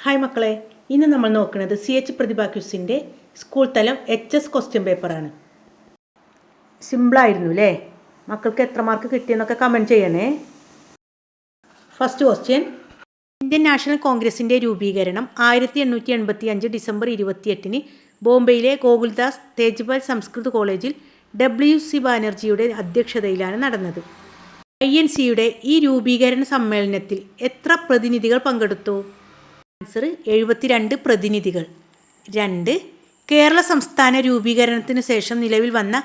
Hi മക്കളെ, ഇന്ന് നമ്മൾ നോക്കുന്നത് CH പ്രതിഭ ക്വിസിൻ്റെ സ്കൂൾ തലം HS ക്വസ്റ്റ്യൻ പേപ്പറാണ്. സിമ്പിളായിരുന്നു അല്ലേ? മക്കൾക്ക് എത്ര മാർക്ക് കിട്ടിയെന്നൊക്കെ കമൻറ്റ് ചെയ്യണേ. ഫസ്റ്റ് ക്വസ്റ്റ്യൻ, ഇന്ത്യൻ നാഷണൽ കോൺഗ്രസിൻ്റെ രൂപീകരണം 1885 ഡിസംബർ 28 ബോംബെയിലെ ഗോകുൽദാസ് തേജ്പാൽ സംസ്കൃത് കോളേജിൽ WC ബാനർജിയുടെ അധ്യക്ഷതയിലാണ് നടന്നത്. INCയുടെ ഈ രൂപീകരണ സമ്മേളനത്തിൽ എത്ര പ്രതിനിധികൾ പങ്കെടുത്തു? ആൻസർ 72 പ്രതിനിധികൾ. 2. കേരള സംസ്ഥാന രൂപീകരണത്തിന് ശേഷം നിലവിൽ വന്ന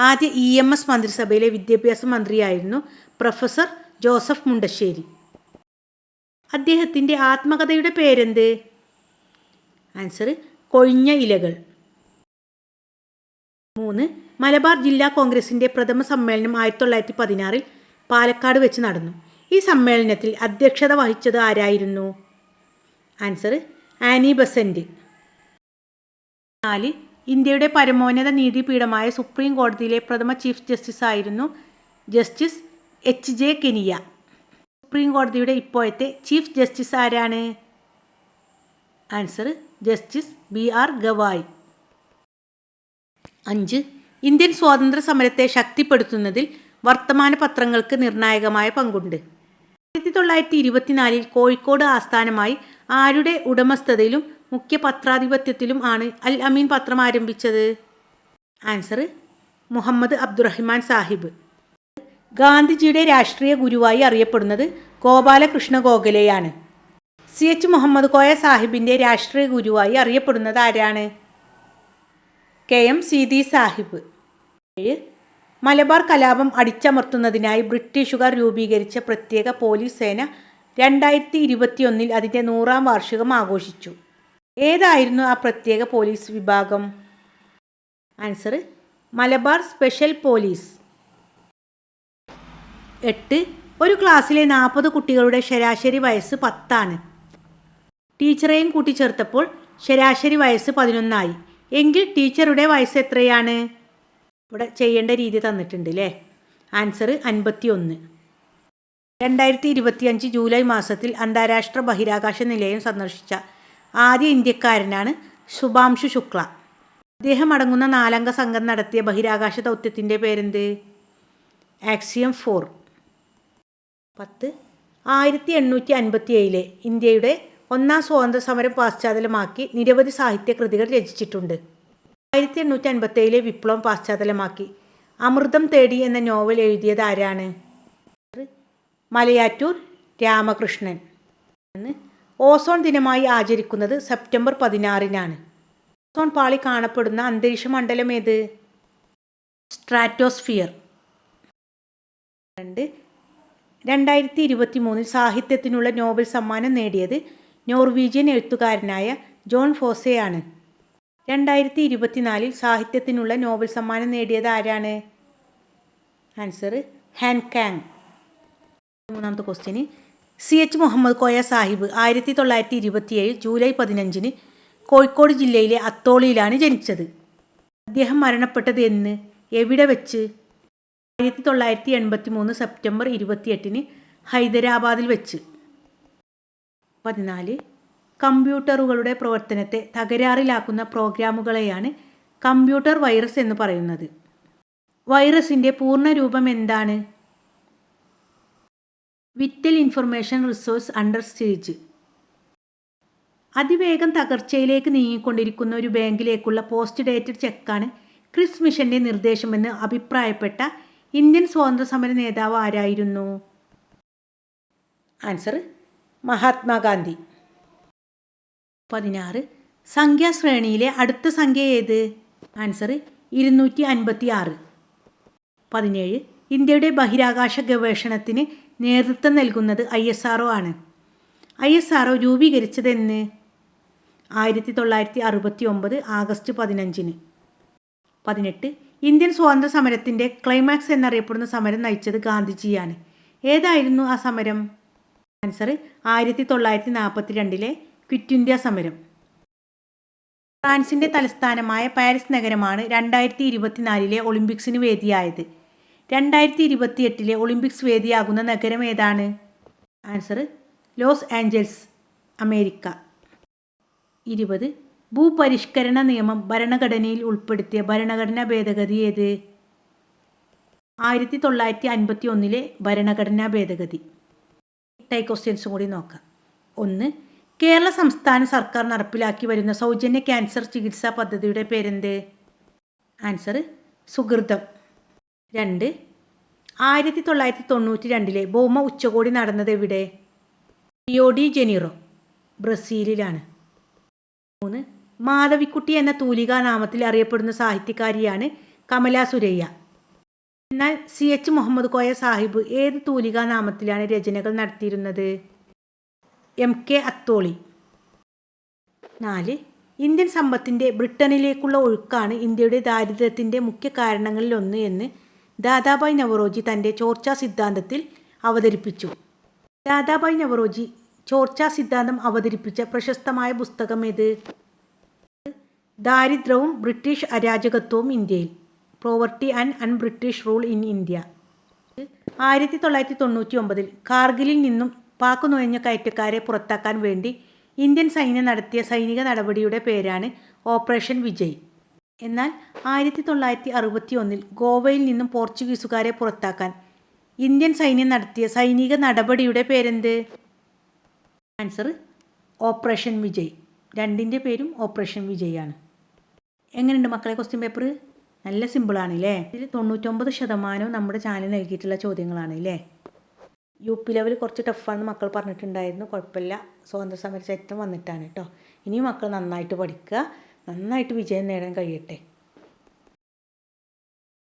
ആദ്യ EMS മന്ത്രിസഭയിലെ വിദ്യാഭ്യാസ മന്ത്രിയായിരുന്നു പ്രൊഫസർ ജോസഫ് മുണ്ടശ്ശേരി. അദ്ദേഹത്തിൻ്റെ ആത്മകഥയുടെ പേരെന്ത്? ആൻസർ കൊഴിഞ്ഞ ഇലകൾ. 3. മലബാർ ജില്ലാ കോൺഗ്രസിൻ്റെ പ്രഥമ സമ്മേളനം 1916 പാലക്കാട് വെച്ച് നടന്നു. ഈ സമ്മേളനത്തിൽ അധ്യക്ഷത വഹിച്ചത് ആരായിരുന്നു? Answer Annie Besant. 4. ഇന്ത്യയുടെ പരമോന്നത നീതിപീഠമായ സുപ്രീം കോടതിയിലെ പ്രഥമ ചീഫ് ജസ്റ്റിസ് ആയിരുന്നു ജസ്റ്റിസ് HJ കെനിയ. സുപ്രീം കോടതിയുടെ ഇപ്പോഴത്തെ ചീഫ് ജസ്റ്റിസ് ആരാണ്? Answer justice BR Gavai. 5. Indian സ്വാതന്ത്ര്യ സമരത്തെ ശക്തിപ്പെടുത്തുന്നതിൽ വർത്തമാന പത്രങ്ങൾക്ക് നിർണായകമായ പങ്കുണ്ട്. 1924 കോഴിക്കോട് ആസ്ഥാനമായി ആരുടെ ഉടമസ്ഥതയിലും മുഖ്യ പത്രാധിപത്യത്തിലും ആണ് അൽ അമീൻ പത്രം ആരംഭിച്ചത്? ആൻസർ മുഹമ്മദ് അബ്ദുറഹ്മാൻ സാഹിബ്. ഗാന്ധിജിയുടെ രാഷ്ട്രീയ ഗുരുവായി അറിയപ്പെടുന്നത് ഗോപാലകൃഷ്ണ ഗോഖലെയാണ്. CH മുഹമ്മദ് കോയ സാഹിബിൻ്റെ രാഷ്ട്രീയ ഗുരുവായി അറിയപ്പെടുന്നത് ആരാണ്? KM സീതി സാഹിബ്. 7. മലബാർ കലാപം അടിച്ചമർത്തുന്നതിനായി ബ്രിട്ടീഷുകാർ രൂപീകരിച്ച പ്രത്യേക പോലീസ് സേന 2021 അതിൻ്റെ 100ാം വാർഷികം ആഘോഷിച്ചു. ഏതായിരുന്നു ആ പ്രത്യേക പോലീസ് വിഭാഗം? Answer Malabar special police. 8. ഒരു ക്ലാസ്സിലെ 40 കുട്ടികളുടെ ശരാശരി വയസ്സ് 10 ആണ്. ടീച്ചറെയും കൂട്ടിച്ചേർത്തപ്പോൾ ശരാശരി വയസ്സ് 11 ആയി. എങ്കിൽ ടീച്ചറുടെ വയസ്സ് എത്രയാണ്? ഇവിടെ ചെയ്യേണ്ട രീതി തന്നിട്ടുണ്ട് അല്ലേ? ആൻസർ 51. 2025 ജൂലൈ മാസത്തിൽ അന്താരാഷ്ട്ര ബഹിരാകാശ നിലയം സന്ദർശിച്ച ആദ്യ ഇന്ത്യക്കാരനാണ് ശുഭാംശു ശുക്ല. അദ്ദേഹം അടങ്ങുന്ന 4-അംഗ സംഘം നടത്തിയ ബഹിരാകാശ ദൗത്യത്തിൻ്റെ പേരെന്ത്? ആക്സിയം 4. 10. 1857 ഇന്ത്യയുടെ 1ാം സ്വാതന്ത്ര്യ സമരം പശ്ചാത്തലമാക്കി നിരവധി സാഹിത്യ കൃതികൾ രചിച്ചിട്ടുണ്ട്. 1857 വിപ്ലവം പശ്ചാത്തലമാക്കി അമൃതം തേടി എന്ന നോവൽ എഴുതിയത് ആരാണ്? മലയാറ്റൂർ രാമകൃഷ്ണൻ. ഓസോൺ ദിനമായി ആചരിക്കുന്നത് സെപ്റ്റംബർ 16 ഓസോൺ പാളി കാണപ്പെടുന്ന അന്തരീക്ഷ മണ്ഡലം ഏത്? സ്ട്രാറ്റോസ്ഫിയർ. 2. 2023 സാഹിത്യത്തിനുള്ള നോബൽ സമ്മാനം നേടിയത് നോർവീജിയൻ എഴുത്തുകാരനായ ജോൺ ഫോസെയാണ്. 2024 സാഹിത്യത്തിനുള്ള നോബൽ സമ്മാനം നേടിയത് ആരാണ്? Answer Han Kang. 3ാമത്തെ ക്വസ്റ്റ്യന്, CH മുഹമ്മദ് കോയ സാഹിബ് 1927 ജൂലൈ 15 കോഴിക്കോട് ജില്ലയിലെ അത്തോളിയിലാണ് ജനിച്ചത്. അദ്ദേഹം മരണപ്പെട്ടത് എന്ന്, എവിടെ വെച്ച്? 1983 സെപ്റ്റംബർ 28 ഹൈദരാബാദിൽ വെച്ച്. 14. കമ്പ്യൂട്ടറുകളുടെ പ്രവർത്തനത്തെ തകരാറിലാക്കുന്ന പ്രോഗ്രാമുകളെയാണ് കമ്പ്യൂട്ടർ വൈറസ് എന്ന് പറയുന്നത്. വൈറസിൻ്റെ പൂർണ്ണരൂപം എന്താണ്? Vital information resource under stage. അതിവേഗം തകർച്ചയിലേക്ക് നീങ്ങിക്കൊണ്ടിരിക്കുന്ന ഒരു ബാങ്കിലേക്കുള്ള പോസ്റ്റ് ഡേറ്റഡ് ചെക്കാണ് ക്രിസ് മിഷൻ്റെ നിർദ്ദേശമെന്ന് അഭിപ്രായപ്പെട്ട ഇന്ത്യൻ സ്വാതന്ത്ര്യ സമര നേതാവ് ആരായിരുന്നു? ആൻസർ മഹാത്മാഗാന്ധി. 16. സംഖ്യാശ്രേണിയിലെ അടുത്ത സംഖ്യ ഏത്? ആൻസർ 256. 17. ഇന്ത്യയുടെ ബഹിരാകാശ ഗവേഷണത്തിന് നേതൃത്വം നൽകുന്നത് ISRO ആണ്. ISRO രൂപീകരിച്ചതെന്ന്? 1969 ആഗസ്റ്റ് 15. 18. ഇന്ത്യൻ സ്വാതന്ത്ര്യ സമരത്തിൻ്റെ ക്ലൈമാക്സ് എന്നറിയപ്പെടുന്ന സമരം നയിച്ചത് ഗാന്ധിജിയാണ്. ഏതായിരുന്നു ആ സമരം? ആൻസർ 1942 ക്വിറ്റ് ഇന്ത്യ സമരം. ഫ്രാൻസിൻ്റെ തലസ്ഥാനമായ പാരീസ് നഗരമാണ് 2024 ഒളിമ്പിക്സിന് വേദിയായത്. 2028 ഒളിമ്പിക്സ് വേദിയാകുന്ന നഗരം ഏതാണ്? Answer Los Angeles, America. 20 ഭൂപരിഷ്കരണ നിയമം ഭരണഘടനയിൽ ഉൾപ്പെടുത്തിയ ഭരണഘടനാ ഭേദഗതി ഏത്? 1951 ഭരണഘടനാ ഭേദഗതി. ക്വസ്റ്റ്യൻസും കൂടി നോക്കാം. 1. കേരള സംസ്ഥാന സർക്കാർ നടപ്പിലാക്കി വരുന്ന സൗജന്യ ക്യാൻസർ ചികിത്സാ പദ്ധതിയുടെ പേരെന്ത്? ആൻസർ സുഹൃതം. 2. 1992 ഭൗമ ഉച്ചകോടി നടന്നത് എവിടെ? റിയോ ഡി ജനീറോ, ബ്രസീലിലാണ്. 3. മാധവിക്കുട്ടി എന്ന തൂലികാ നാമത്തിൽ അറിയപ്പെടുന്ന സാഹിത്യകാരിയാണ് കമല സുരയ്യ. എന്നാൽ CH മുഹമ്മദ് കോയ സാഹിബ് ഏത് തൂലികാ നാമത്തിലാണ് രചനകൾ നടത്തിയിരുന്നത്? MK അത്തോളി. 4. ഇന്ത്യൻ സമ്പത്തിൻ്റെ ബ്രിട്ടനിലേക്കുള്ള ഒഴുക്കാണ് ഇന്ത്യയുടെ ദാരിദ്ര്യത്തിൻ്റെ മുഖ്യ കാരണങ്ങളിലൊന്ന് എന്ന് ദാദാഭായ് നവറോജി തൻ്റെ ചോർച്ചാ സിദ്ധാന്തത്തിൽ അവതരിപ്പിച്ചു. ദാദാഭായ് നവറോജി ചോർച്ചാ സിദ്ധാന്തം അവതരിപ്പിച്ച പ്രശസ്തമായ പുസ്തകം ഏത്? ദാരിദ്ര്യവും ബ്രിട്ടീഷ് അരാജകത്വവും ഇന്ത്യയിൽ, poverty and un-British rule in India. 1999 കാർഗിലിൽ നിന്നും പാക് നുഴഞ്ഞ കയറ്റക്കാരെ പുറത്താക്കാൻ വേണ്ടി ഇന്ത്യൻ സൈന്യം നടത്തിയ സൈനിക നടപടിയുടെ പേരാണ് ഓപ്പറേഷൻ വിജയ്. എന്നാൽ 1961 ഗോവയിൽ നിന്നും പോർച്ചുഗീസുകാരെ പുറത്താക്കാൻ ഇന്ത്യൻ സൈന്യം നടത്തിയ സൈനിക നടപടിയുടെ പേരെന്ത്? Answer operation Vijay. രണ്ടിൻ്റെ പേരും ഓപ്പറേഷൻ വിജയ് ആണ്. എങ്ങനെയുണ്ട് മക്കളെ ക്വസ്റ്റ്യൻ പേപ്പർ? നല്ല സിമ്പിളാണ് അല്ലേ? ഇതിൽ 99% നമ്മുടെ ചാനൽ നൽകിയിട്ടുള്ള ചോദ്യങ്ങളാണ് അല്ലേ? UP ലെവൽ കുറച്ച് ടഫാണെന്ന് മക്കൾ പറഞ്ഞിട്ടുണ്ടായിരുന്നു. കുഴപ്പമില്ല, സ്വാതന്ത്ര്യ സമര ചരിത്രം വന്നിട്ടാണ് കേട്ടോ. ഇനിയും മക്കൾ നന്നായിട്ട് പഠിക്കുക, നന്നായിട്ട് വിജയം നേടാൻ കഴിയട്ടെ.